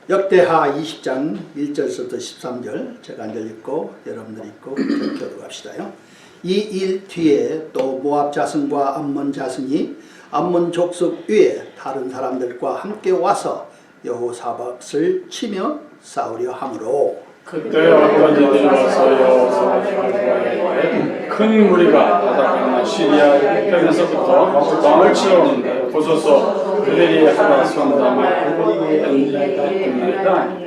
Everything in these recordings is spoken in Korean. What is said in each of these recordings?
역대하 20장 1절부터 13절 제가 한절 읽고 여러분들 읽고 교독합시다요. 이 일 뒤에 또 모압 자손과 암몬 자손이 암몬 족속 위에 다른 사람들과 함께 와서 여호사밧을 치며 싸우려 하므로 그때 어떤 이들이 와서 여호사밧에게 큰 무리가 바다강나 시리아 편에서부터 왕을 치러 오는데 보소서 그들이 하나 성담을 했나이다.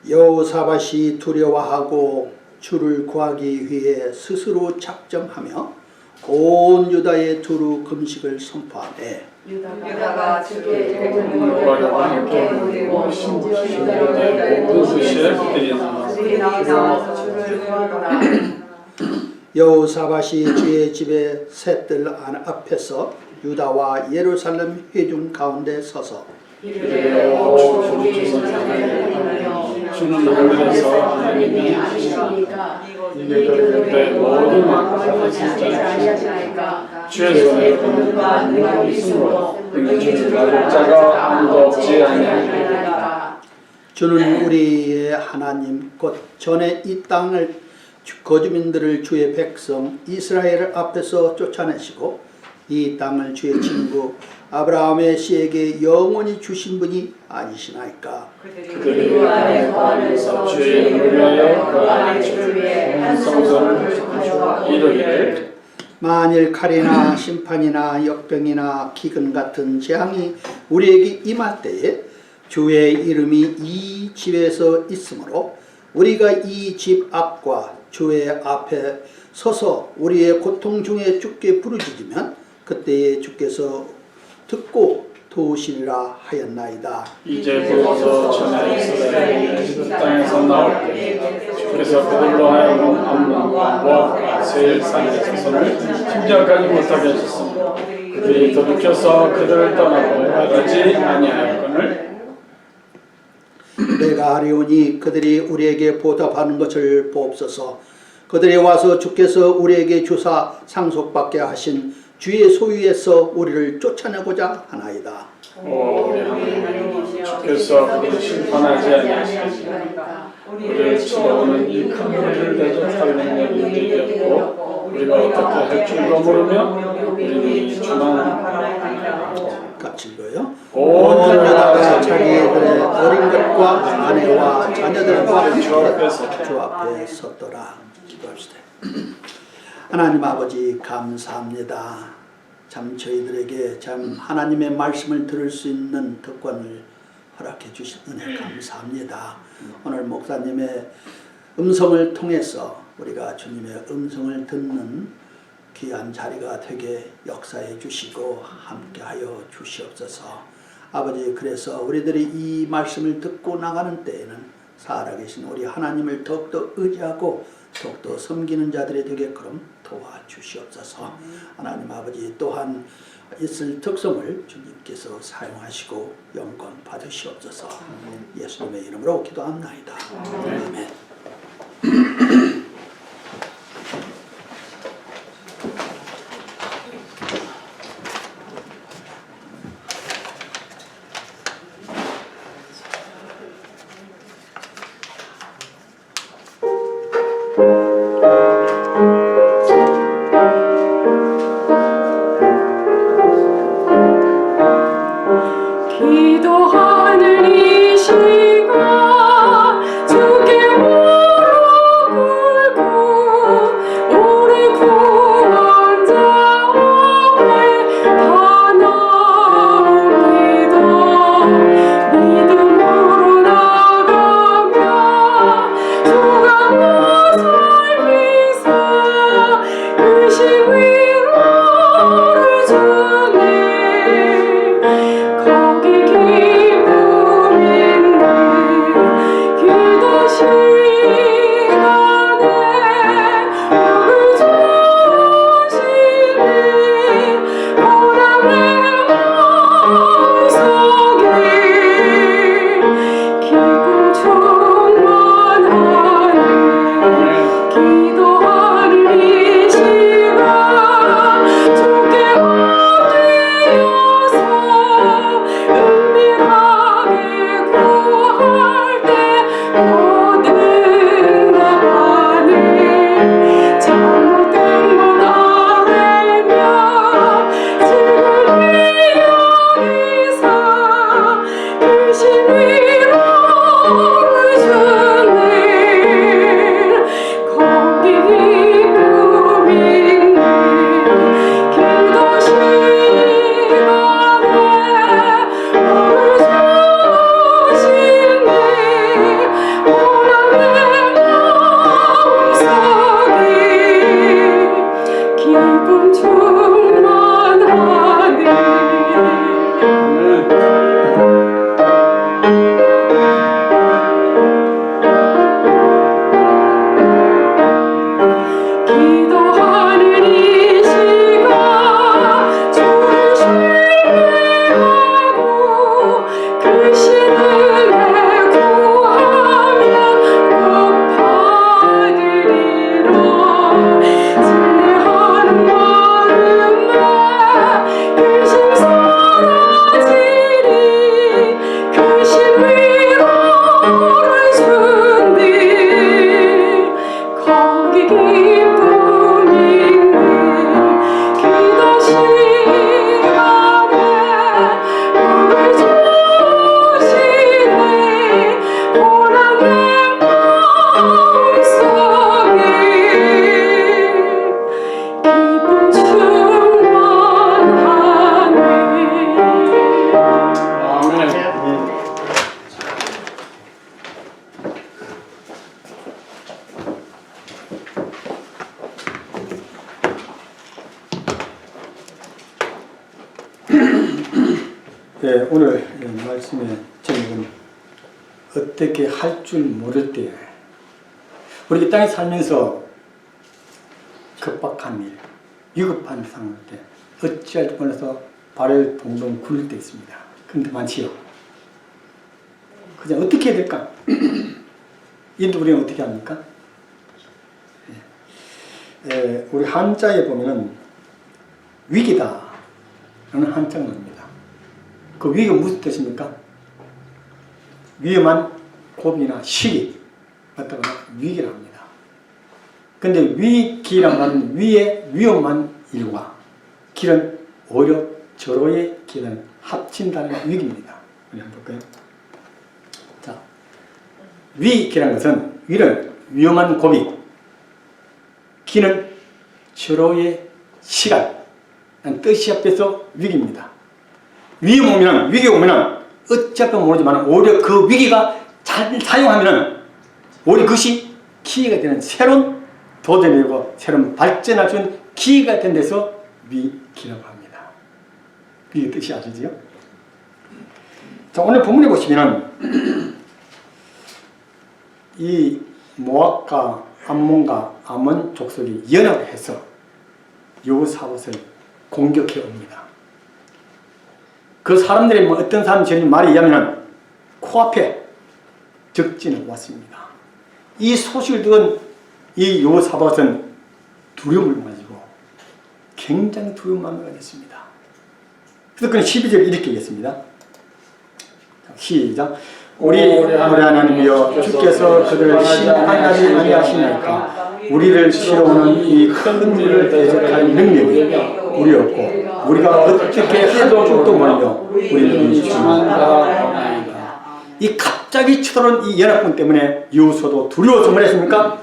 여호사밧이 두려워하고 주를 구하기 위해 스스로 작정하며 온 유다에 두루 금식을 선포하매 유다가 주의 구하려고 함께 모이고 심지어 유다의 모든 도시에 그들이 나와서 주를 구하더라. 여호사밧이 주의 집의 셋들 앞에서 유다와 예루살렘 회중 가운데 서서 주는 하늘에서 하나님이 아시니까 이게 모든 왕과 진짜이시니까 주의 손에 누가 있으므로 능히 막을 자가 아무도 없지 아니하리이다. 주는 우리의 하나님 곧 전에 이 땅을 거주민들을 주의 백성 이스라엘 앞에서 쫓아내시고 이 땅을 주의 친구 아브라함의 씨에게 영원히 주신 분이 아니시나이까. 그들이 그 안에 거하면서 주의 이름을 위하여 그 안에 주를 위해 한 성전을 건축하여 이르기를 만일 칼이나 심판이나 역병이나 기근 같은 재앙이 우리에게 임할 때에 주의 이름이 이 집에서 있으므로 우리가 이 집 앞과 주의 앞에 서서 우리의 고통 중에 주께 부르짖으면 그때에 주께서 듣고 도우시리라 하였나이다. 이제 비로소 전에 이스라엘이 그 땅에서 나올 때 주께서 그들로 하여금 암몬과 모압과 세일 산의 자손을 침략하지 못하게 하셨으므로 그들이 돌이켜서 그들을 떠나고 나가지 아니하였거늘 내가 아뢰오니 그들이 우리에게 보답하는 것을 보옵소서. 그들이 와서 주께서 우리에게 주사 상속받게 하신 주의 소유에서 우리를 쫓아내고자 하나이다. 오 우리 하나님 주께서 그들을 심판하지 아니하시니까 우리를 치러오는 이 큰 무리를 대적할 능력이 우리에게 없고 우리가 어떻게 할 줄도 모르며 우리는 주만 같이 읽어요. 온 온 유다가 유다가 자기들의 어린 것과 아내와 자녀들과 함께 주 앞에 섰더라. 기도합시다. 하나님 아버지 감사합니다. 참 저희들에게 참 하나님의 말씀을 들을 수 있는 특권을 허락해 주신 은혜 감사합니다. 오늘 목사님의 음성을 통해서 우리가 주님의 음성을 듣는 귀한 자리가 되게 역사해 주시고 함께하여 주시옵소서. 아버지 그래서 우리들이 이 말씀을 듣고 나가는 때에는 살아계신 우리 하나님을 더욱더 의지하고 더욱더 섬기는 자들이 되게끔 도와주시옵소서. 하나님 아버지 또한 있을 특성을 주님께서 사용하시고 영광 받으시옵소서. 예수님의 이름으로 기도합나이다. 아멘. 기도하는 이 시간 주께 무릎 꿇고 우리 구원자 앞에 다 나옵니다. 믿음으로 나가며 주가 살피사 의심 위로를 주네. 거기 깊은 오늘 말씀의 제목은 어떻게 할 줄 모를 때, 우리 이 땅에 살면서 급박한 일, 위급한 상황일 때 어찌할 줄 몰라서 발을 동동 굴릴 때 있습니다. 그런데 많지요. 그냥 어떻게 해야 될까? 인도 우리는 어떻게 합니까? 우리 한자에 보면은 위기다 라는 한자가 나옵니다. 그 위기가 무슨 뜻입니까? 위험한 고비나 시기 갖다가 위기라 합니다. 근데 위기란 말은 위에 위험한 일과 길은 오히려 절호의 길은 합친다는 위기입니다. 우리 한번 볼까요? 자, 위기란 것은 위는 위험한 고비, 기는 절호의 시간, 뜻이 합해서 위기입니다. 위기가 오면은 어차피 모르지만 오히려 그 위기가 잘 사용하면은 오히려 그것이 기회가 되는 새로운 도전이고 새로운 발전할 수 있는 기회가 된 데서 위기라고 합니다. 위기 뜻이 아시죠? 자, 오늘 본문에 보시면은 이 모압과 암몬과 아몬 족속이 연합해서 여호사밧을 공격해 옵니다. 그 사람들이 어떤 사람들이 말에 의하면 코앞에 적진을 왔습니다. 이 소식을 들은 이 여호사밧은 두려움을 가지고 굉장히 두려운 마음을 가졌습니다. 그래서 그는 12절 이렇게 얘기했습니다. 시작. 우리 하나님이여, 주께서 그들을 심판하지 아니하시나이까. 우리를 치러오는 이 큰 일을 대적할 능력이 우리 없고 우리가 어떻게 할 줄도 모르며 우리는 주만다. 이 갑자기 쳐들어온 이 연합군 때문에 여호수아도 두려워서 뭐랬습니까?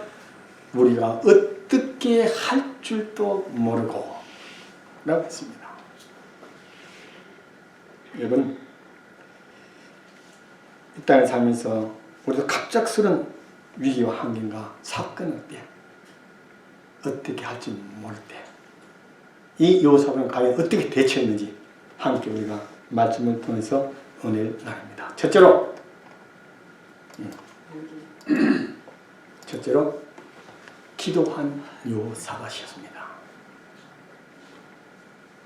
우리가 어떻게 할 줄도 모르고 라고 했습니다. 여러분, 이 땅에 살면서 우리도 갑작스런 위기와 환경과 사건을 때 어떻게 할지 모를 때 이 여호사밧은 과연 어떻게 대처했는지 함께 우리가 말씀을 통해서 은혜를 나눕니다. 첫째로 기도한 여호사밧이었습니다.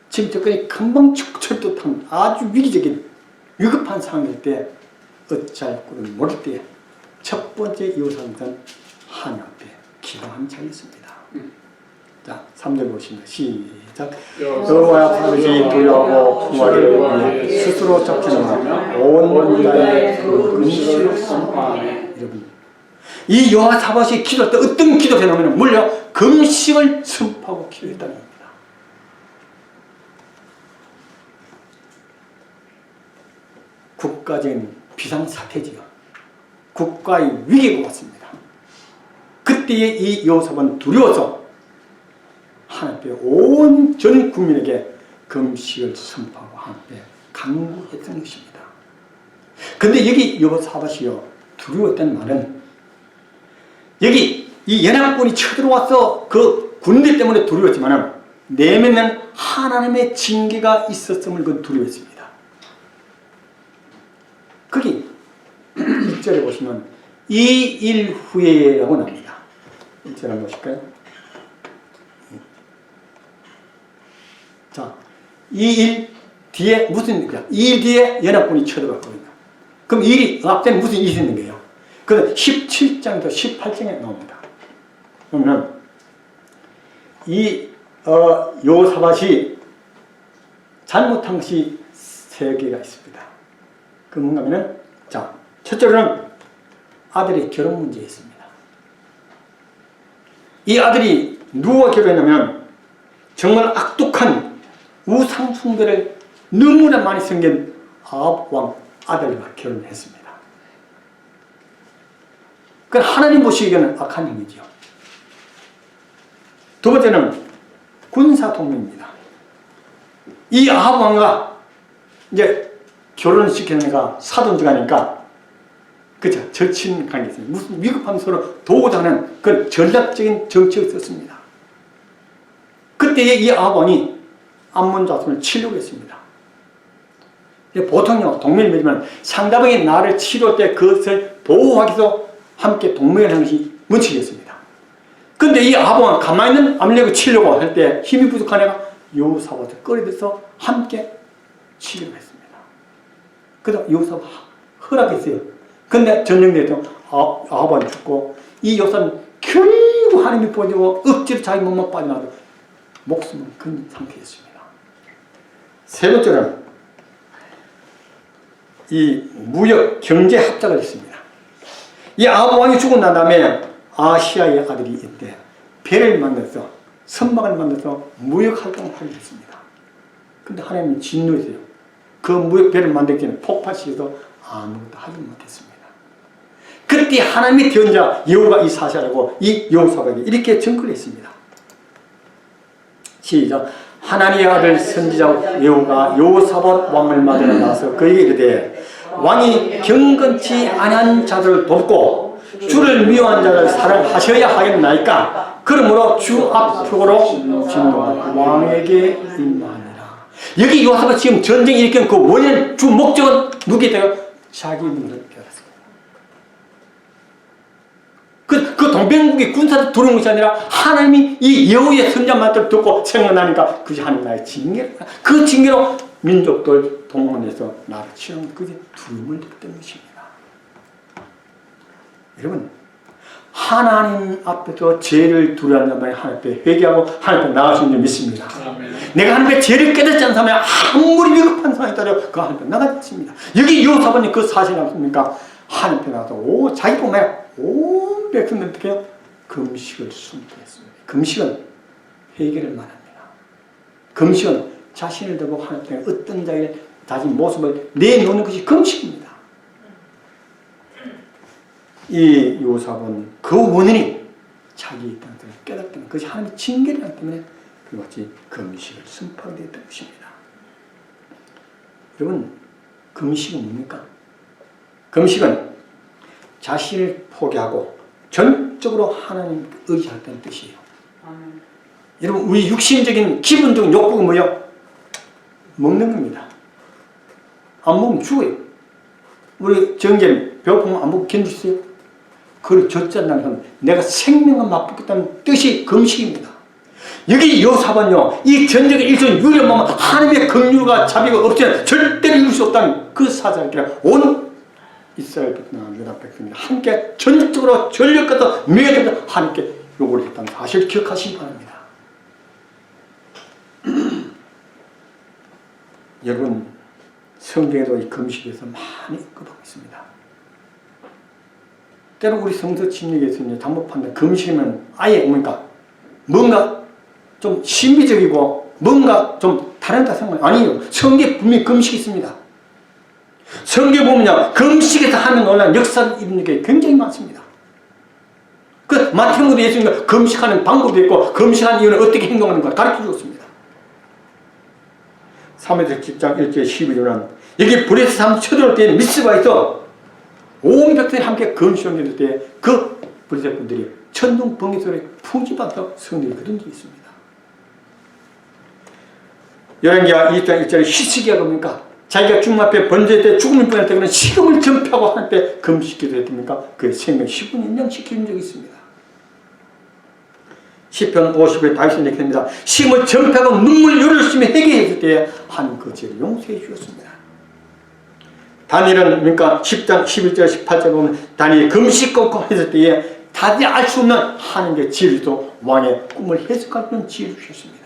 지금 접근이 금방 철도탄 아주 위기적인 위급한 상황일 때 어찌할 줄을 모를 때 첫 번째 여호사밧은 하나님 앞에 기도한 자였습니다. 자, 3절 보시면 시작. 여호와 아버지 두려워하고 구하기를 위해 스스로 적시는 온 유다의 그 금식을 선포하네. 여러분, 이 여호사밧이 기도할 때 어떤 기도를 해놓으면 물려 금식을 선포하고 기도했다는 겁니다. 국가적인 비상사태지요. 국가의 위기가 왔습니다. 그때에 이 여호사밧은 두려워서 하나님께 온 전 국민에게 금식을 선포하고 하나님께 간구했던 것입니다. 그런데 여기 여호사밧이요, 두려웠다는 말은 여기 이 연합군이 쳐들어와서 그 군대 때문에 두려웠지만 내면은 하나님의 징계가 있었음을 그 두려웠습니다. 거기 1절에 보시면 이 일 후에라고 나옵니다. 1절 한번 보실까요? 자, 이 일 뒤에 무슨 일이야? 이 일 뒤에 연합군이 쳐들어갔거든요. 그럼 이 일이 앞에 무슨 일이 있는 거예요? 그건 17장부터 18장에 나옵니다. 그러면 이 여호사밧이 잘못한 것이 3개가 있습니다. 그 뭔가 하면은, 자, 첫째로는 아들의 결혼 문제였습니다. 이 아들이 누구와 결혼했냐면 정말 악독한 우상숭배를 너무나 많이 섬긴 아합 왕 아들과 결혼했습니다. 그건 하나님 보시기에는 악한 행위죠. 두 번째는 군사 동맹입니다. 이 아합 왕과 이제 결혼을 시키는 애가 사돈지간이니까, 그죠? 절친 관계 있습니다. 무슨 위급하면 서로 도우자는 그런 전략적인 정책을 썼습니다. 그때에 이 아합 왕이 암몬 자손을 치려고 했습니다. 근데 보통요, 동맹을 맺으면 상대방이 나를 치료할 때 그것을 보호하기 위해서 함께 동맹을 하는 것이 원칙이었습니다. 근데 이 아합왕은 가만히 있는 아말렉을 치려고 할 때 힘이 부족한 애가 여호사밧을 끌어들여서 함께 치기로 했습니다. 그래서 여호사밧 허락했어요. 근데 전쟁대에서 아합왕이 죽고 이 여호사밧은 결국 하나님이 보여주고 억지로 자기 몸만 빠져나가서 목숨을 건 상태였습니다. 세 번째는 이 무역 경제 합작을 했습니다. 이 아합 왕이 죽고 난 다음에 아시아의 아들이 이때 배를 만들어서 선박을 만들어서 무역 활동을 하게 됐습니다. 근데 하나님이 진노했어요. 그 무역 배를 만들기 전에 폭파시켜서 아무것도 하지 못했습니다. 그때 하나님의 대언자 여호가 이 사실을 알고 이 여호사밧에게 이렇게 증거를 했습니다. 시작. 하나님의 아들 선지자 여호가 여호사밧 왕을 맞으러 나서 그에게 이르되 왕이 경건치 아니한 자들을 돕고 주를 미워한 자를 사랑하셔야 하겠나이까. 그러므로 주 앞으로 진노한 왕에게 임하니라. 여기 여호사밧 지금 전쟁이 일으킨 그 원인 주 목적은 누구에다가 자기 눈을 펴었습니다. 그 동백국의 군사들 들어온 것이 아니라 하나님이 이 여호의 선지자 말들을 듣고 생각나니까 그것이 하나님 나의 징계를, 그 징계로 민족들 동원해서 나를 치는 그게 두려움을 느꼈던 것입니다. 여러분, 하나님 앞에서 죄를 두려워하는 사람이 하나님 앞에 회개하고 하나님 앞에 나갈 수 있는 줄 믿습니다. 아멘. 내가 하나님 앞에 죄를 깨닫지 않는 사람이 아무리 위급한 상황이 있다도 그 하나님 앞에 나가겠습니다. 여기 여호사밧이 그 사실이 없습니까? 하나님 앞에 나가서 자기 몸에 온 백성들 어떻게 해요? 금식을 순포했습니다. 금식은 회개를 말합니다. 금식은 자신을 두고 하나님 앞에 어떤 자기를 다진 모습을 내놓는 것이 금식입니다. 이 여호사밧은 그 원인이 자기의 땅을 깨닫던 것이 하나님의 징계를 하기 때문에 그것이 금식을 선포하게 됐던 것입니다. 여러분, 금식은 뭡니까? 금식은 자신을 포기하고 전적으로 하나님 의지하다는 뜻이에요. 여러분, 우리 육신적인 기본적인 욕구가 뭐예요? 먹는 겁니다. 안 먹으면 죽어요. 우리 정제는 배고프면 안 먹고 견디세요? 그걸 젖잔다는 건 내가 생명을 맛보겠다는 뜻이 금식입니다. 여기 여호사밧은요, 이 전쟁의 일선 유리만 하나님의 긍휼과 자비가 없으면 절대로 이룰 수 없다는 그 사자를 온 이스라엘 백성과 유다 백성이 함께 전적으로 전력과 명예를 하나님께 요구를 했다는 사실을 기억하시기 바랍니다. 여러분, 성경에도 이 금식에 대해서 많이 언급하고 있습니다. 때로 우리 성서 침략에서 잘못 판단, 금식이면 아예 뭔가 좀 신비적이고 뭔가 좀 다른다 생각 아니에요. 성경에 분명히 금식이 있습니다. 성경에 보면요, 금식에서 하는 놀라운 역사를 이루는 게 굉장히 많습니다. 그 마태복음도 예수님이 금식하는 방법도 있고 금식하는 이유는 어떻게 행동하는가 가르쳐 주었습니다. 사무엘상 10장 1절 12절은 여기 브레스 삼 쳐들어올 때 미스바에서 온 백성이 함께 금식을 때 그 브레스 분들이 천둥 번개 소리에 풍지받아서 성령이 거둔 적이 있습니다. 열왕기하 2장 1절에 희석이가 뭡니까? 자기가 죽음 앞에 번제할 때 죽음을 뻔할 때 그는 식음을 전폐하고 하나님 앞에 금식기도 했습니까? 그 생명 10분 인정시키는 적이 있습니다. 시편 50에 다윗은 이렇게 합니다. 식음을 전폐하고 눈물 열심히 회개했을 때 하나님 그 죄를 용서해 주었습니다. 다니엘은 그러니까 10장 11절 18절 보면 다니엘이 금식 끊고 했을 때에 다들 알 수 없는 하나님의 지혜도 왕의 꿈을 해석할 수 있는 지혜를 주셨습니다.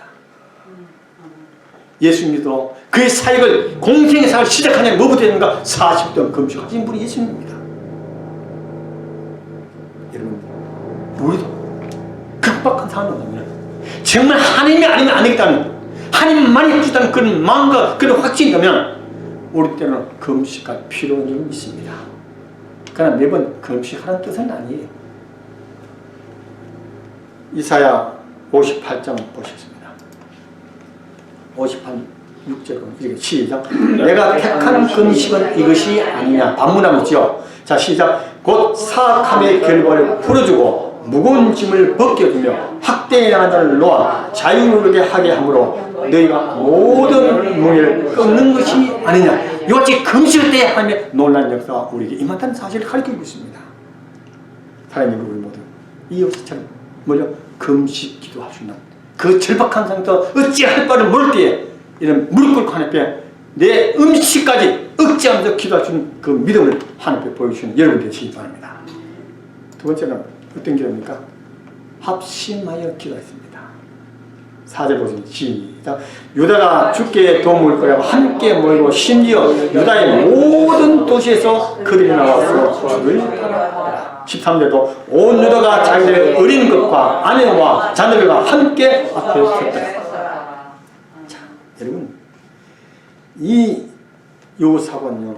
예수님도 그의 사역을 공생의 사역을 시작하냐 뭐부터 했는가? 40년 금식하신 분이 예수님입니다. 여러분, 우리도 극박한 상황이 오면 정말 하나님이 아니면 안 되겠다는 하나님만이 해주다는 그런 마음과 그런 확신이 되면 우리 때는 금식할 필요는 좀 있습니다. 그러나 매번 금식하라는 뜻은 아니에요. 이사야 58장 보셨습니다. 58, 6절은 이렇게 시작. 내가 택한 금식은 이것이 아니냐 반문하고 있죠. 자, 시작. 곧 사악함의 결과를 풀어주고 무거운 짐을 벗겨주며 학대에 나간 자를 놓아 자유롭게 하게 하므로 너희가 모든 무게를 끊는 것이 아니냐. 이같이 금식할 때 하나님의 놀라운 역사가 우리에게 임한다는 사실을 가르치고 있습니다. 사랑하는 우리 모두 이 역사처럼 먼저 금식 기도할 수 있는 그 절박한 상태에서 어찌할 바를 모를 때에 이런 무릎 꿇고 하나님 앞에 내 음식까지 억제하면서 기도할 수 있는 그 믿음을 하나님 앞에 보여주시는 여러분 되시기 바랍니다. 두 번째는 어떤 기도입니까? 합심하여 기도했습니다. 4절 보세요. 시작. 유다가 주께 도움을 거라고 함께 모이고 심지어 유다의 모든 도시에서 그들이 나와서 주를 따라 13절도 온 유다가 자기들의 어린 것과 아내와 자녀들과 함께 앞에 섰다. 자, 여러분 이 요사건요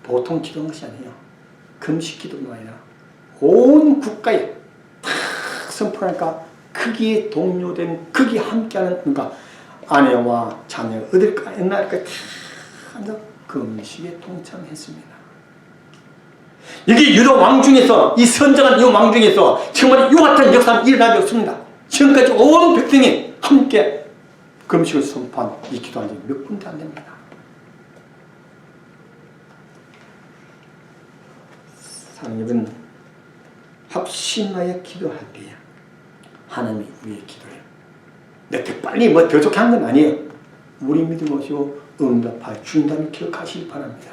보통 기도한 것이 아니에요. 금식 기도가 아니라 온 국가에 탁 선포하니까 크기에 동요된 크기 함께하는 그러니까 아내와 자녀 어딜까 옛날까 다 앉아 금식에 동참했습니다. 여기 유다 왕 중에서 이 선정한 이 왕 중에서 정말 이 같은 역사는 일어나지 없습니다. 지금까지 온 백성이 함께 금식을 선포한 이 기도한 적이 몇 군데 안 됩니다. 사랑하는 여러분, 합심하여 기도할 때에 하나님이 우리의 기도를 몇 빨리 뭐 더 좋게 한 건 아니에요. 우리 믿음 오시고 응답할 주인다는 기억하시기 바랍니다.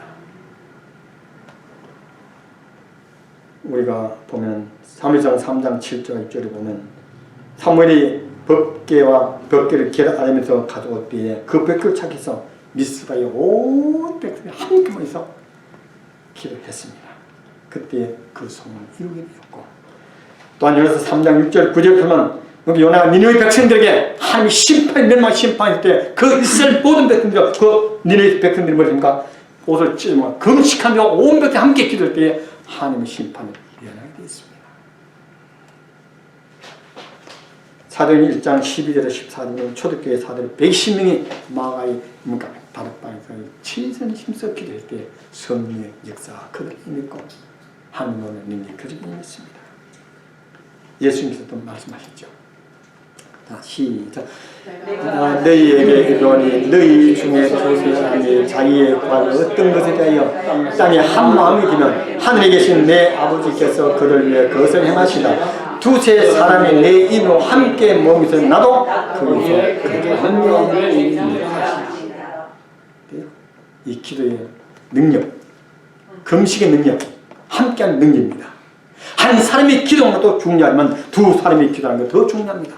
우리가 보면 사무엘상 3장 7절 6절에 보면 사무엘이 법궤를 계략하면서 가져올 때에 그 법궤를 찾기서 미스바의 온 백성이 함께 모여서 기도했습니다. 그때 그 소문을 이루게 되었고 또한 여기서 3장 6절 9절 보면 여기 요나가 니느웨 백성들에게 하나님이 심판 멸망 심판할 때 그 이스라엘 모든 백성들 그 니느웨 백성들이 뭐입니까? 옷을 찢으면 금식하며 온 백성이 함께 기도할 때에 하나님의 심판을 예언하게 되었습니다. 사도행 1장 12절에 14절에 초대교회 사도들 110명이 마가의 다락방에서 친선 힘써 기도할 때 성령의 역사가 그들을 임했고 하나님의 능력이 그들을 임했습니다. 예수님께서도 말씀하셨죠. 자, 시작. 너희에게 이르노니 너희 중에 두 사람이 자기의 구할 어떤 것에 대하여 땅에 한 마음이 되면 하늘에 계신 내 아버지께서 그를 위해 그것을 행하시다. 두세 사람이 내 이름으로 함께 모이서 나도 거기서 그렇게 함께 이 기도의 능력, 금식의 능력, 함께하는 능력입니다. 한 사람이 기도하는 것도 중요하지만 두 사람이 기도하는 것도 더 중요합니다.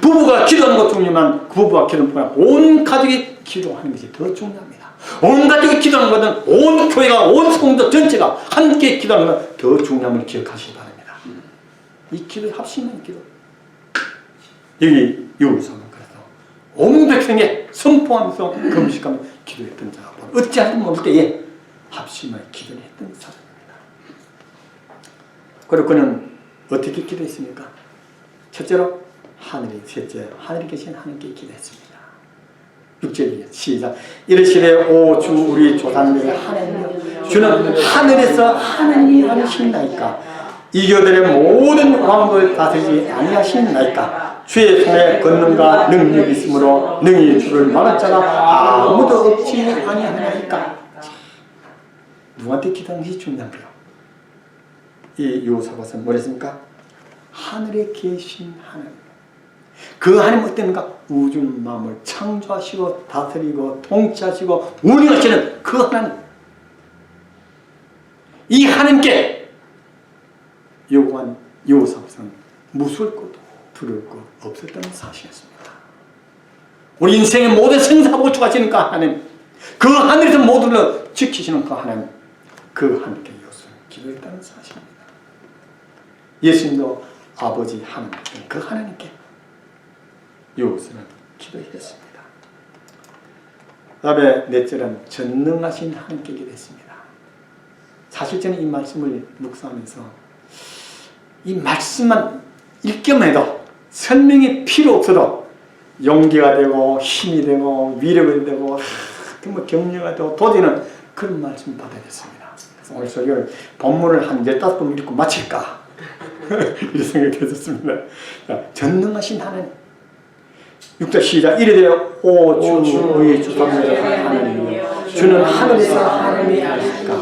부부가 기도하는 것도 중요하지만 부부가 기도하는 것보다 온 가족이 기도하는 것이 더 중요합니다. 온 가족이 기도하는 것은 온 교회가 온 성도 전체가 함께 기도하는 것은 더 중요함을 기억하시기 바랍니다. 이 기도의 합심한 기도. 여기 요구서는 그래서 온 백성에 선포하면서 금식하며 기도했던 자가 어찌하든 모를 때에 합심하여 기도를 했던 사람입니다. 그리고 그는 어떻게 기도했습니까? 첫째로 하늘에, 셋째 하늘에 계신 하나님께 기도했습니다. 6절이에요. 시작. 이르시되 오 주 우리 조상들의 하나님이여 주는 하늘에서 하나님이 아니시나이까 이교들의 모든 왕국을 다스리지 아니하시나이까 주의 손에 권능과 능력이 있으므로 능히 주를 막을 자가 아무도 없지 아니하나이까. 누구한테 기도하는 것이 중요한가요? 이 요사밭은 뭐랬습니까? 하늘에 계신 하나님. 그 하나님 어땠는가? 우주 마음을 창조하시고 다스리고 통치하시고 운영하시는 그 하나님. 이 하나님께 요구한 요사밭은 무서울 것도 두려울 것 없었던 사실이었습니다. 우리 인생의 모든 생사보초하시는 그 하나님, 그 하늘에서 모두를 지키시는 그 하나님, 그 하나님께 요소를 기도했다는 사실입니다. 예수님도 아버지 하나님, 그 하나님께 요소는 기도했습니다. 그 다음에 넷째는 전능하신 하나님께 기도했습니다. 사실 저는 이 말씀을 묵상하면서 이 말씀만 읽기만 해도 설명이 필요 없어도 용기가 되고 힘이 되고 위력이 되고 정말 격려가 되고 도전하는 그런 말씀을 받아냈습니다. 그래서 오늘 설교를 본문을 한 15번 읽고 마칠까 이런 생각이 들었습니다. 자, 전능하신 하나님. 6절 시작. 이래되어 오 주 우리 주상의 하나님이여 주는 하늘에서 하나님이 아니까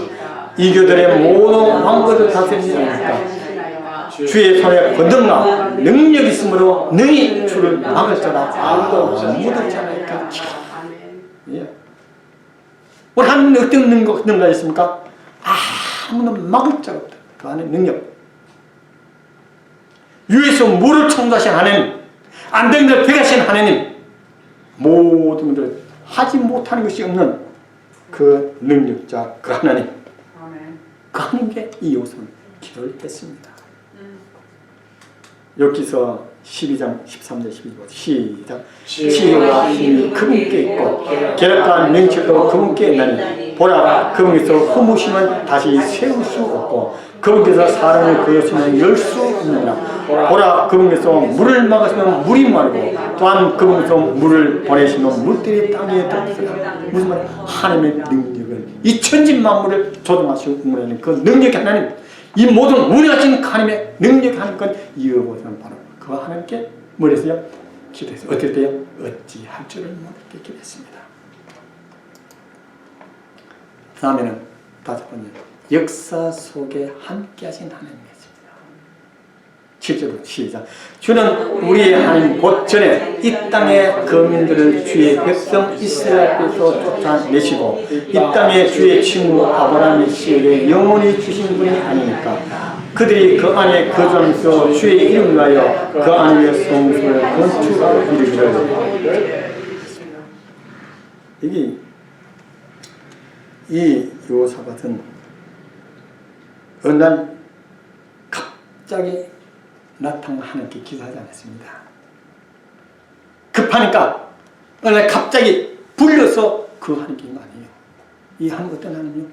이교들의 모든 왕국을 다스리시니까 주의 손에 권능과 능력이 있으므로 능히 주를 막을 자라 아무도 못할 자라니까. 예. 우리 하나님은 어떤 능력가 있습니까? 아무도 막을 자가 없다. 그 안에 능력. 위에서 물을 청소하신 하나님, 안 되는 걸 되게 하신 하나님, 모든 것을 하지 못하는 것이 없는 그 능력자, 그 하나님. 그 하나님께 이 요소는 기도를 했습니다. 여기서 12장 13절 12절 시작. 치유와 힘이 그분께 있고 계략과 명철도 그분께 있나니 보라 그분께서 허무심은 다시 세울 수 없고 그분께서 사람을 그으시면 열 수 없느니라. 보라 그분께서 물을 막으시면 물이 마르고 또한 그분께서 물을 보내시면 물들이 땅에 덮으리라. 무슨 말이야? 하나님의 능력을 이 천지 만물을 조종하시고 운행하는 그 능력이 하나님, 이 모든 운행하신 하나님의 능력이 하는 건 이어보시는 바로 그 하나님께 뭘 했어요? 기도했어요. 어떻게 돼요? 어찌할 줄을 모르게 기도했습니다. 다음에는 다섯 번째, 역사 속에 함께 하신 하나님이었습니다. 7절로 시작. 주는 우리의 하나님 곧 전에 이 땅의 거민들을 주의 백성 이스라엘 앞에서 쫓아내시고 이 땅에 주의 친구 아브라함의 씨에게 영원히 주신 분이 아니니까 그들이 그 안에 거주하면서 주의 이름을 위하여 그 안에 성소를 건축하고 이르기를. 이게 이 요사밭은 어느 날 갑자기 나타난 하나님께 기도하지 않았습니다. 급하니까 어느 날 갑자기 불려서 그 하나님께 아니에요. 이 하나님 어떤 하나님이요?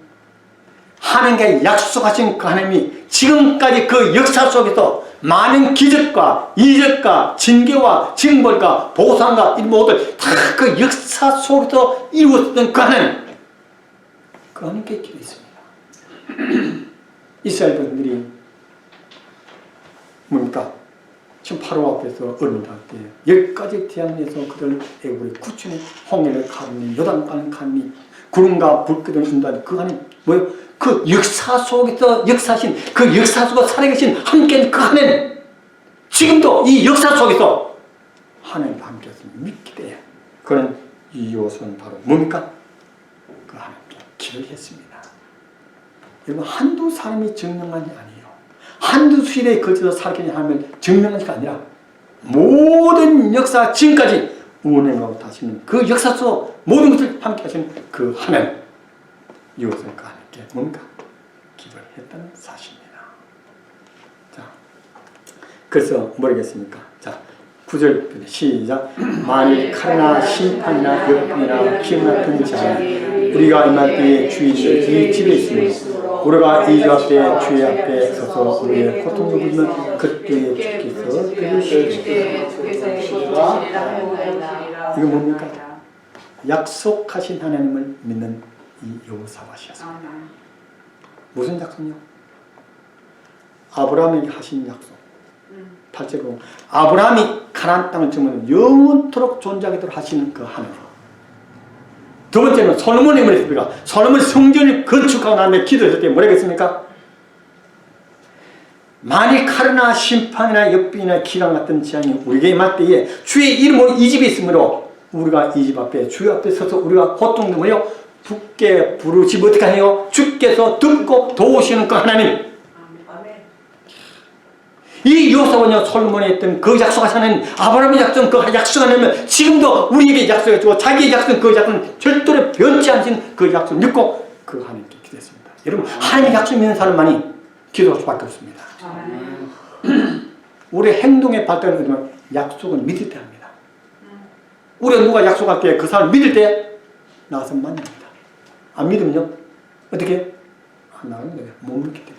하나님께 약속하신 그 하나님이 지금까지 그 역사 속에서 많은 기적과 이적과 징계와 징벌과 보상과 이 모든 다 그 역사 속에서 이루어졌던 그 하나님, 그 하나님께 기도했습니다. 이스라엘 분들이 뭡니까? 지금 파로 앞에서 얼음을 할 때 10가지 태양에서 그들 애굽의 구춘의 홍해를 가르니 요단강을 가르니 구름과 불기둥을 인도하는 그 하나님 뭐예요? 그 역사 속에서 역사하신 그 역사 속에 살아계신 함께하는 그 하나님, 지금도 이 역사 속에서 하나님과 함께했습니다. 믿기 때문에 그는 이 요소는 바로 뭡니까? 그 하나님께 기도를 했습니다. 여러분 한두 사람이 증명한 게 아니에요. 한두 수일에 걸쳐서 살게 하면 증명한 게 아니라 모든 역사 지금까지 운행하고 다시는 그 역사 속 모든 것을 함께 하시는 그 하나님, 이것을 그 하나님께 뭔가 기도를 했다는 사실입니다. 자, 그래서 뭐겠습니까? 자, 9절 시작. 만일 칼이나 심판이나 역풍이나 기후나 등장하면 우리가 임할 때에 주인이 이 집에 있으므로 우리가 이 집 앞에 주의 앞에 서서 우리의 고통을 부르면 그때에 주께서 들으시리라. 이거 뭡니까? 약속하신 하나님을 믿는 이 여호사밧이었습니다. 무슨 약속이요? 아브라함에게 하신 약속. 8절로 아브라함이 가나안 땅을 주면 영원토록 존재하도록 하시는 그 하나님. 두 번째는 솔로몬이 뭐랬습니까? 솔로몬이 성전을 건축하고 난 다음에 기도했을 때 뭐라고 했습니까? 만일 칼이나 심판이나 역병이나 기강 같은 재앙이 우리에게 임할 때에 주의 이름으로 이 집에 있으므로 우리가 이 집 앞에 주의 앞에 서서 우리가 고통도 뭐요? 붙게 부르지 어떻게 하요? 주께서 듣고 도우시는 그 하나님. 이 요사원이요 솔로몬이 했던 그 약속하시는 아브라함의 약속, 그 약속하면 지금도 우리에게 약속해주고 자기의 약속, 그 약속은 절대로 변치 않으신 그 약속을 믿고 그 하나님께 기도했습니다. 여러분 하나님의 약속 믿는 사람만이 기도할 수밖에 없습니다. 우리 행동의 발달은 약속은 믿을 때 합니다. 우리가 누가 약속할 때 그 사람을 믿을 때 나가서 만납니다. 안 믿으면요 어떻게? 안 나가는 거예요. 못 믿기 때문에.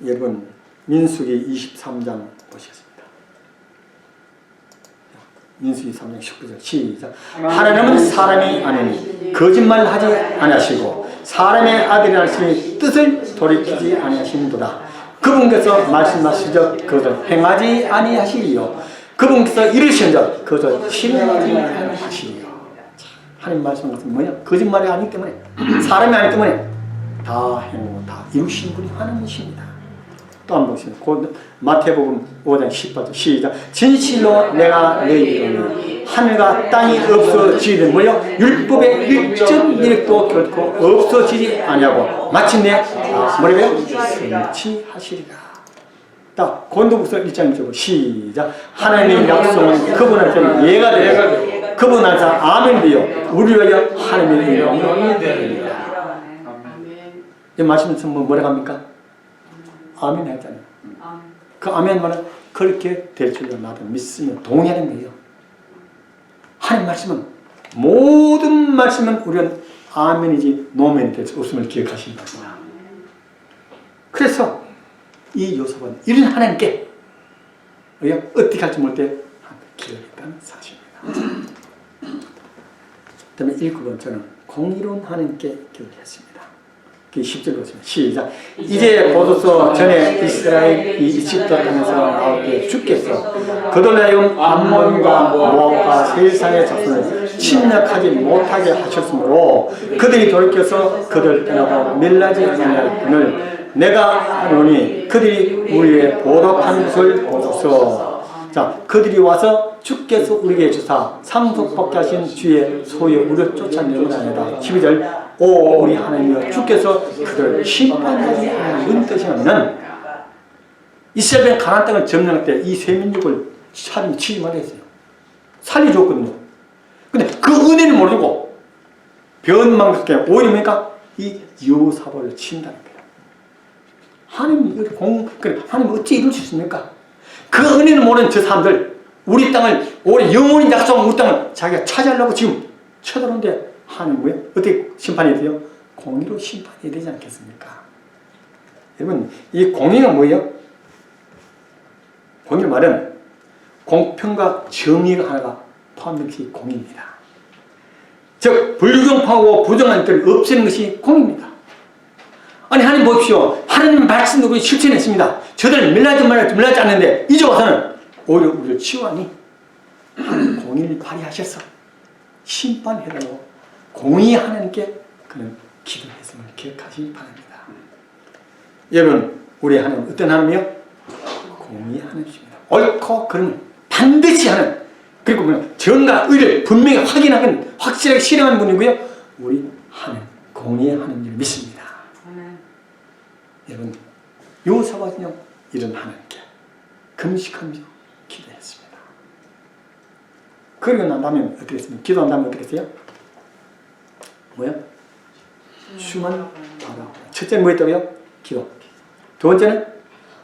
여러분 민수기 23장 보시겠습니다. 민수기 3장 19절 시작. 하나님은 사람이 아니니 거짓말하지 아니하시고 사람의 아들이라 하시니 뜻을 돌이키지 아니하시는도다. 그분께서 말씀하시죠 그것을 행하지 아니하시리요. 그분께서 이르시는즉 그것을 실행하지 아니하시리요. 하나님 말씀 같은 뭐냐? 거짓말이 아니기 때문에 사람이 아니기 때문에 다 행하고 다 이루신 분이 하나님이십니다. 또 한 번 보겠습니다. 곧 마태복음 5장 18절 시작. 진실로 내가 너희에게 이르노니 하늘과 땅이 없어지는 뭐요? 율법의 1.1도 결코 없어지지 아니하고 마침내 뭐라고요? 성취하시리라. 딱 고린도후서 1장 1절 시작. 하나님의 약속은 그분한테 예가 되고 그분 안에서 아멘 되어 우리를 위하여 하나님의 영광이 되리라. 이 말씀은 뭐라 합니까? 아멘 했잖아요. 그 아멘 말은 그렇게 될 줄로 나도 믿으면 동의하는 거예요. 하나님 말씀은 모든 말씀은 우리는 아멘이지 노멘이 될 수 없음을 기억하시기 바랍니다. 그래서 이 요셉은 이런 하나님께 어떻게 할지 모를 때 기억했다는 사실입니다. 그다음에 9번째는 공의로운 하나님께 기억했습니다. 10절 보시면 시작. 이제 보소서 전에 이스라엘 이 이집트 땅에서 나올 때 주께서 그들로 하여금 암몬과 모압과 세상의 자손을 침략하지 못하게 하셨으므로 그들이 돌이켜서 그들 떠나고 멸하지 아니할 분을 내가 하노니 그들이 우리의 보답한 것을 보소서. 자, 그들이 와서 주께서 우리에게 주사 상속받게 하신 주의 소에 우리를 쫓아내는 아니다. 12절 오 우리 하나님이여 주께서 그들을 심판하지 않는 뜻이냐면 이스라엘 가나안 땅을 점령할 때 이 세 민족을 하나님이 치유만 했어요. 살려줬거든요. 근데 그 은혜를 모르고 변망스럽게 오히려 뭡니까? 이 여호사밧을 친다는 거예요. 하나님이 하나님 어찌 이룰 수 있습니까? 그 은혜를 모르는 저 사람들 우리 땅을 오래 영원히 약속한 우리 땅을 자기가 차지하려고 지금 쳐들어오는데 하나님 왜 어떻게 심판이 돼요? 공의로 심판이 되지 않겠습니까? 여러분 이 공의는 뭐예요? 공의 말은 공평과 정의가 하나가 포함된 것이 공의입니다. 즉 불공평하고 부정한 것을 없애는 것이 공의입니다. 아니 하나님 보십시오. 하나님 말씀으로 실천했습니다. 저들 밀라지 않는데 이제 와서는 오히려 우리를 치유하니 하나님 공의를 발휘하셔서 심판해달라고 공의 하나님께 그는 기도했음을 기억하시기 바랍니다. 여러분 우리 하나님 어떤 하나님이요? 공의 하나님이십니다. 옳고 그름을 반드시 하는 그리고 정과 의를 분명히 확인하는 확실하게 실행하는 분이고요. 우리 하나님 공의 하나님을 믿습니다. 여러분 요사밧은요 이런 하나님께 금식하면서 기도했습니다. 그리고 난 다음에 어떻게 했습니까? 기도한 다음에 어떻게 했어요? 뭐야? 주만 바라보는. 첫째는 뭐 했다고요? 기도. 두 번째는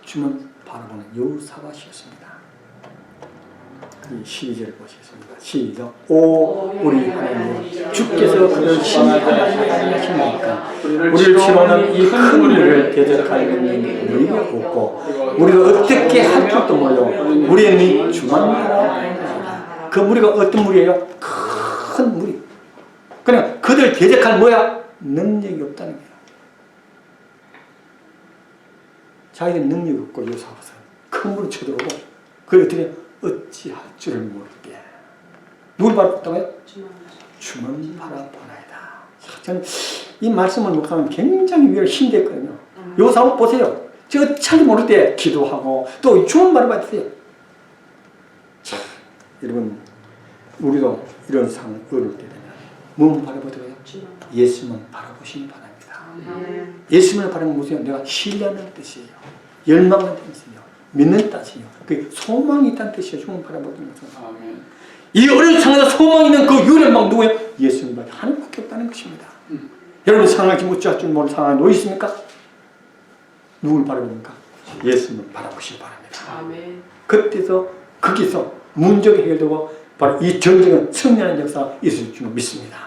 주만 바라보는 여호사밧이었습니다. 12절을 보시겠습니다. 시작. 오 우리 하나님 주께서 그를 심판하지 아니하시니까 우리를 치료하는 이 큰 무리를 대적할 능력이 우리가 없고 우리가 어떻게 할 줄도 몰라. 우리는 주만 바라보는. 그 무리가 어떤 무리예요? 큰 무리. 그냥 그들 대적할 뭐야? 능력이 없다는 거예요. 자기들 능력이 없고 요사밧은 큰 물을 쳐들어오고 그걸 어찌할 줄을 모르게 누굴 바라봤다고요? 주만 바라보나이다. 저는 이 말씀을 묵상하면 굉장히 위로 힘들거든요. 요사밧 보세요. 저 잘 모를 때 기도하고 또 주만 바라봤어요. 자, 여러분 우리도 이런 상황 어려울 때 되면 무엇을 바라보더라고요? 예수만 바라보시기 바랍니다. 예수만 바라보면 무슨 내가 신뢰하는 뜻이에요. 열망하는 뜻이에요. 믿는 뜻이에요. 그 소망이 있다는 뜻이에요. 주만 바라보는 것은. 이 어려운 상황에서 소망 있는 그 유일한 누구예요? 예수님밖에 하나님밖에 없다는 것입니다. 여러분 상황이 못지할 줄 모르는 상황에 놓여 있습니까? 누굴 바라봅니까? 예수님을 바라보시기 바랍니다. 그때서 거기서 문제가 해결되고 바로 이 전쟁은 승리하는 역사가 있을 줄 믿습니다.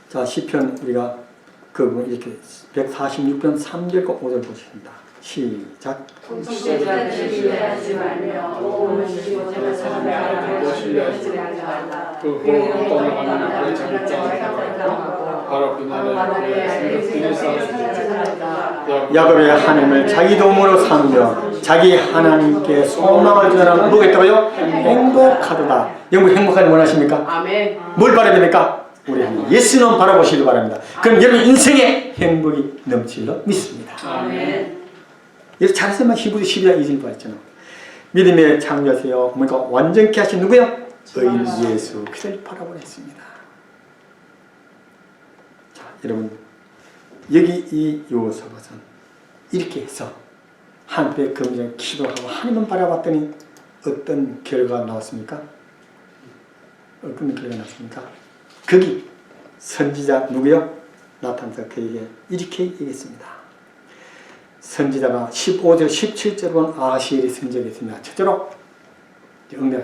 자, 시편 우리가 그 이렇게 146편 3절과 5절 보십니다. 시작. 공동체자를 신뢰하지 말며 오는 지원을 선배하고 신뢰하지 말라. 그 호흡을 떠나가는 우리 자기장을 당하고 바로 그날에 생각들이 쌓였다. 야곱의 하나님을 자기 도움으로 삼으며 자기 하나님께 소망을 전하는 뭐겠다고요? 행복하도다. 여러분 행복하기 원하십니까? 아멘. 뭘 바라십니까? 우리 예수님 바라보시길 바랍니다. 그럼 여러분 인생에 행복이 넘치리라 믿습니다. 아멘. 여러분 잘했으면 히브리 12장 2절 봤잖아. 믿음의 창조하세요. 뭔가 완전케 하신 누구요? 의인 예수 그를 바라보냈습니다. 자, 여러분 여기 이 여호사밧은 이렇게 해서 하나님께 금전 기도하고 하나님만 바라봤더니 어떤 결과가 나왔습니까? 어떤 결과가 나왔습니까? 거기 선지자 누구요? 나타나서 그에게 이렇게 얘기했습니다. 선지자가 15절 17절은 아시엘이 선지자였습니다. 첫째로 응답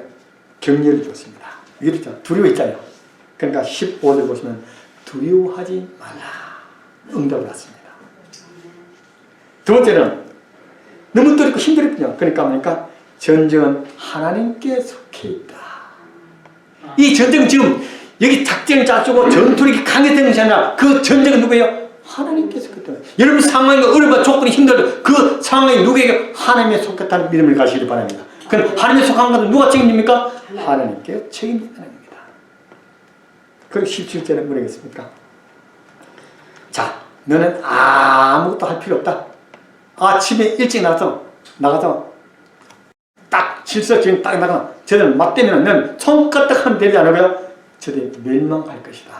격려를 줬습니다. 이렇게 두려워했잖아요. 그러니까 15절 보시면 두려워하지 말라 응답을 했습니다. 두 번째는 너무 두렵고 힘들었군요. 그러니까 뭡니까? 전쟁은 하나님께 속해 있다. 이 전쟁은 지금 여기 작전을 짜주고 전투력이 강했던 것이 아니라 그 전쟁은 누구예요? 하나님께 속했다. 여러분 상황이 어렵고 조건이 힘들어도 그 상황이 누구에게? 하나님에 속했다는 믿음을 가시길 바랍니다. 그럼 하나님에 속한 것은 누가 책임집니까? 하나님께 책임진다는 겁니다. 그리고 17절에 뭐라겠습니까? 자, 너는 아무것도 할 필요 없다. 아침에 일찍 나가서 딱 질서지금 딱 나가. 저들 맞대면 너는 손가락 하면 되지 않으고요. 저들이 멸망할 것이다.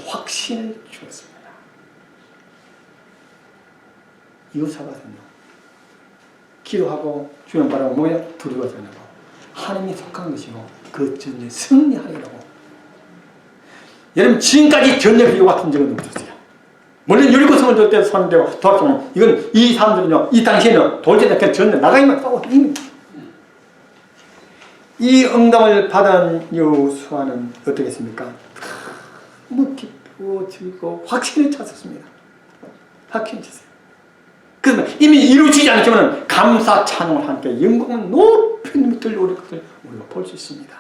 확신을 주었습니다. 여호사밧은요. 기도하고 주님 바라고 뭐예요? 두려워하지 않고 하나님이 속한 것이고 그 전쟁에 승리하리라고. 여러분 지금까지 전쟁이 같은 적은 없었어요. 물론 여리고성을 줄 때 선대고 돌아서면 이건 이 사람들은요 이 당시에는 돌전에 그냥 전쟁 나가기만 싸워 이 응답을 받은 여호수아는 어떻게 했습니까? 너무 기쁘고 즐거워 확신을 찾았습니다. 확신을 찾았어요. 그러면 이미 이루어지지 않았지만 감사 찬양을 함께 영광을 높이 들려오는 것을 우리가 볼 수 있습니다.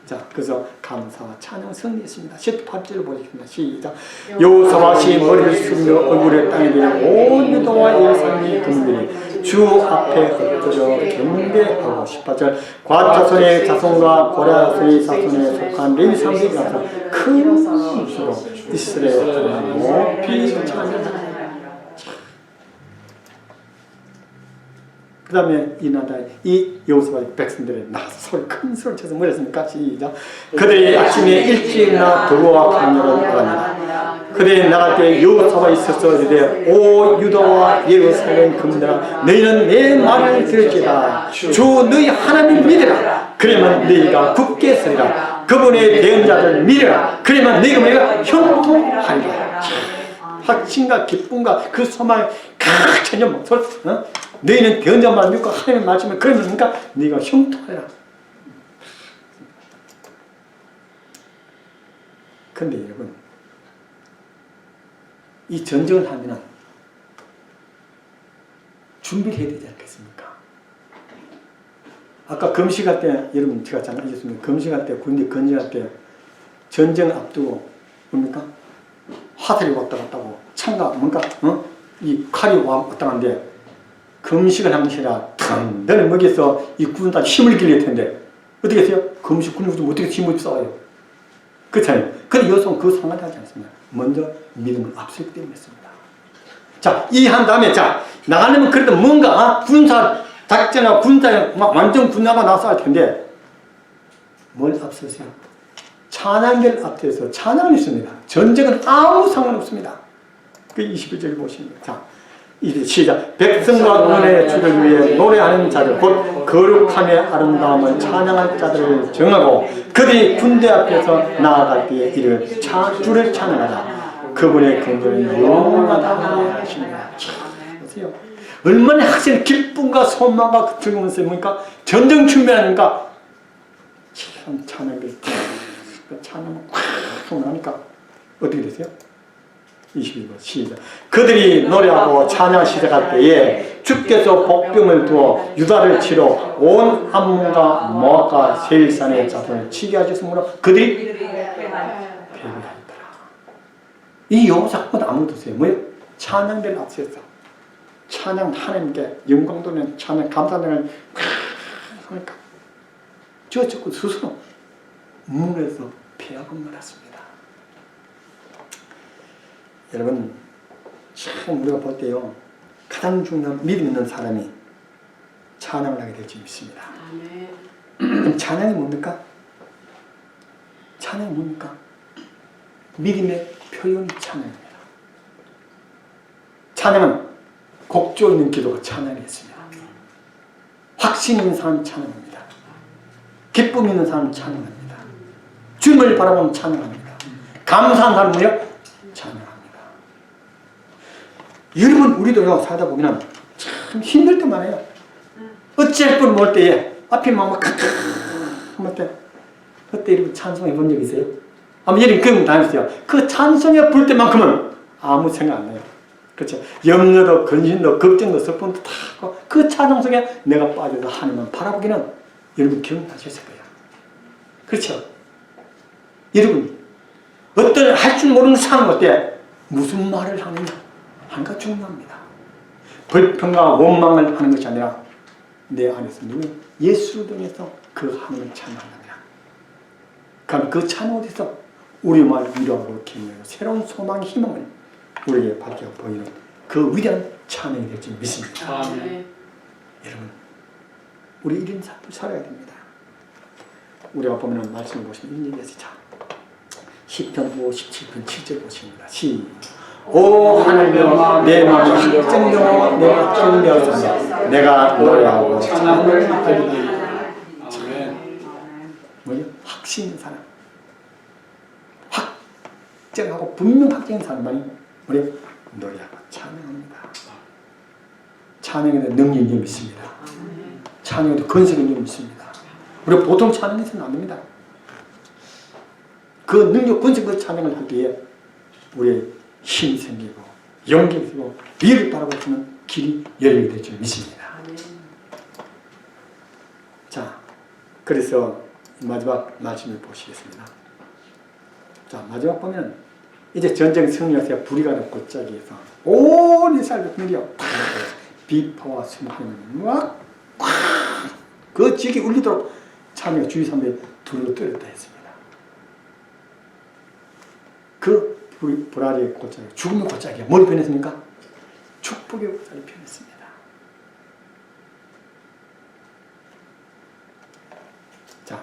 자, 그래서 감사와 찬양 승리했습니다. 18절을 보겠습니다. 시작. 여호사밧이 머리를 숙이며 얼굴에 땅에 대고 온 유다와 예루살렘의 군들이 주 앞에 엎드려 경배하고 18절 갓 자손과 고라 자손에 속한 레위 사람들이 나서 큰 소리로 이스라엘을 높이 찬양합니다. 그 다음에 이 여호사밧 백성들이 나서 큰 소리를 쳐서 뭐 했습니까? 시작. 그들이 아침에 일찍 나 도로와 강렬을 나갑니다. 그들이 나갈 때 여호사밧이 있어서 이르되 오 유다와 예루살렘 금들아 너희는 내 말을 들을지다. 주 너희 하나님을 믿으라. 그러면 너희가 굳게 서리라. 그분의 대언자를 믿으라. 그러면 너희가 뭐가 형통하리라. 확신과 기쁨과 그 소망을 전혀 못 너희는 대언자만 믿고 하나님의 말씀을 그러니까 네가 형통하라. 그런데 여러분 이 전쟁을 하면은 준비를 해야 되지 않겠습니까? 아까 금식할 때 여러분 제가 잘 알려줬습니다. 금식할 때 군대 건조할 때 전쟁을 앞두고 뭡니까? 화살이 왔다 갔다 하고 창가 뭔가 이 칼이 왔다 갔는데 금식을 하는 것이라 너는 먹여서 이 군단 힘을 길릴 텐데 어떻게 했어요? 금식 군인도 어떻게 힘을 써요? 그렇잖아요. 그런데 여성은 그 상관이 하지 않습니다. 먼저 믿음을 앞서기 때문에 했습니다. 자, 이해한 다음에 자 나가려면 그래도 뭔가 군사 작전하고 군사에 완전 군사가 나서 할 텐데 뭘 앞서세요? 찬양을 앞서서 찬양을 있습니다. 전쟁은 아무 상관없습니다. 그 21절을 보시면 자 이제 시작. 백성과 은혜의 주를 위해 노래하는 자들 곧 거룩함의 아름다움을 찬양할 자들을 정하고 그들이 군대 앞에서 나아갈 때에 이를 주를 찬양하라. 그분의 긍휼은 영원하다 하십니다. 보세요. 얼마나 확신 기쁨과 소망과 즐거움을 씁니까? 전쟁 준비하니까 참 찬양을 찬양을 콱 나니까 어떻게 되세요? 22번 시작. 그들이 노래하고 찬양 시작할 때에 주께서 복병을 두어 유다를 치러 온 암몬과 모압과 세일산의 자손을 치게 하셨으므로 그들이 패배하였더라. 이 여호사밧 아무도 없어요. 뭐예요? 찬양대를 앞세워서 찬양 하나님께 영광 돌리는 찬양 감사하는 하니까 저 스스로 문에서 폐업을 말았습니다. 여러분 참 우리가 볼 때요 가장 중요한 믿음 있는 사람이 찬양을 하게 될 줄 믿습니다. 그럼 찬양이 뭡니까? 찬양이 뭡니까? 믿음의 표현 찬양입니다. 찬양은 곡조 있는 기도가 찬양이 있습니다. 확신 있는 사람은 찬양합니다. 기쁨 있는 사람은 찬양합니다. 주님을 바라보면 찬양합니다. 감사한 사람은요 찬양합니다. 여러분 우리도요 살다 보면 참 힘들 때 많아요. 어찌할 뻔 모를 때에 앞이 막 할 때 그때 이렇게 찬송해 본 적 있어요? 아마 여러분 그런 거 다녔어요. 그 찬송해 볼 때만큼은 아무 생각 안 나요. 그렇죠? 염려도 근심도 걱정도 슬픔도 다 하고 그 찬송 속에 내가 빠져서 하나님만 바라보기는 여러분 기억나셨을 거예요. 그렇죠? 여러분 어떤 할 줄 모르는 상황 때 무슨 말을 하느냐 한 가지 중요합니다. 불평과 원망을 하는 것이 아니라 내 안에서 누구 예수 등에서 그 하나님을 찬양합니다. 그럼 그 찬양 어디서 우리말 위로하고 기쁨으로 새로운 소망 희망을 우리에게 밝혀 보이는 그 위대한 찬양이 될 줄 믿습니다. 여러분 우리 이런 삶을 살아야 됩니다. 우리가 보면 말씀을 보시면 이런 얘기가 자 시편 57편 7절 보십니다. 오 하나님여 내 마음이 확정되어 내 확정되었으며 내가 노래하고 찬양을 하리니. 뭐죠? 확신 있는 사람, 확정하고 분명 확정인 사람만이 우리 노래하고 찬양합니다. 찬양에 대한 능력이 있습니다. 찬양에도 건설이 있습니다. 우리가 보통 찬양해서는 안 됩니다. 그 능력 건설 그 찬양을 할 때에 우리의 힘이 생기고 용기가 생기고 미래를 바라볼 수 있는 길이 열리게 될 줄 믿습니다. 자, 그래서 마지막 말씀을 보시겠습니다. 자, 마지막 보면 이제 전쟁 승리하세요. 불이 가는 골짜기에서 온 이스라엘 백성들이요 비파와 순환을 막그 지역이 울리도록 찬양의 주위 사람들이 둘로 떨었다 했습니다. 그 불알의 골짜기, 죽음의 골짜기가 뭘 변했습니까? 축복의 골짜기 변했습니다. 자,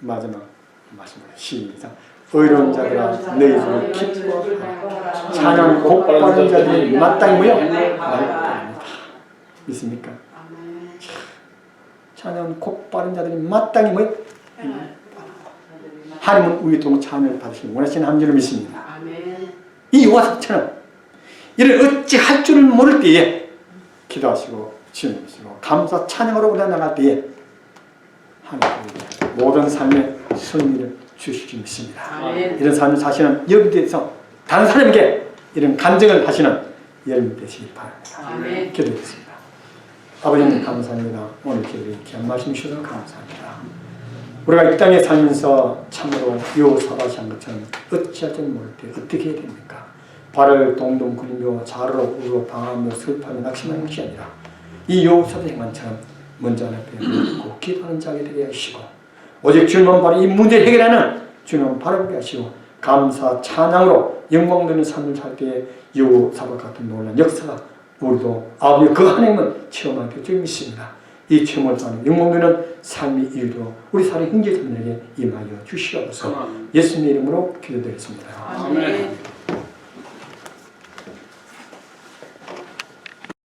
마지막 말씀을 시작. 의로운 자들아 너희 손을 기뻐하라. 찬양 곡바른 자들이 마땅히 모여 말합니다. 믿습니까? 찬양 곡바른 자들이 마땅히 모여 하나님은 우리 동 찬양을 받으시기 원하시는 한 줄을 믿습니다. 이 요아삽처럼 이를 어찌 할 줄을 모를 때에 기도하시고 지원하시고 감사 찬양으로 우러나갈 때에 하나님께 모든 삶의 승리를 주실 줄 믿습니다. 이런 삶을 사시는 여러분 대해서 다른 사람에게 이런 간증을 하시는 여러분 되시기 바랍니다. 기도하겠습니다. 아버지님 감사합니다. 오늘 기도에 귀한 말씀 주셔서 감사합니다. 우리가 이 땅에 살면서 참으로 요사밭이 한 것처럼 어찌할 줄 모를 때 어떻게 해야 됩니까? 발을 동동 구리며 좌로 우로 방황하며 슬퍼하며 낙심하는 것이 아니라 이 요사밭 행만처럼 먼저 하나님께 묻고 기도하는 자가 되게 하시고 오직 주님만 바로 이 문제를 해결하는 주님만 바라보게 하시고 감사 찬양으로 영광되는 삶을 살 때에 요사밭 같은 놀라운 역사가 우리도 아버지 그 하나님은 체험하게 될 줄 믿습니다. 이 체험을 통해 영광되는 삶이 이루도록 우리 사랑의 형제자매에게 임하여 주시옵소서. 예수님의 이름으로 기도드리겠습니다. 아멘.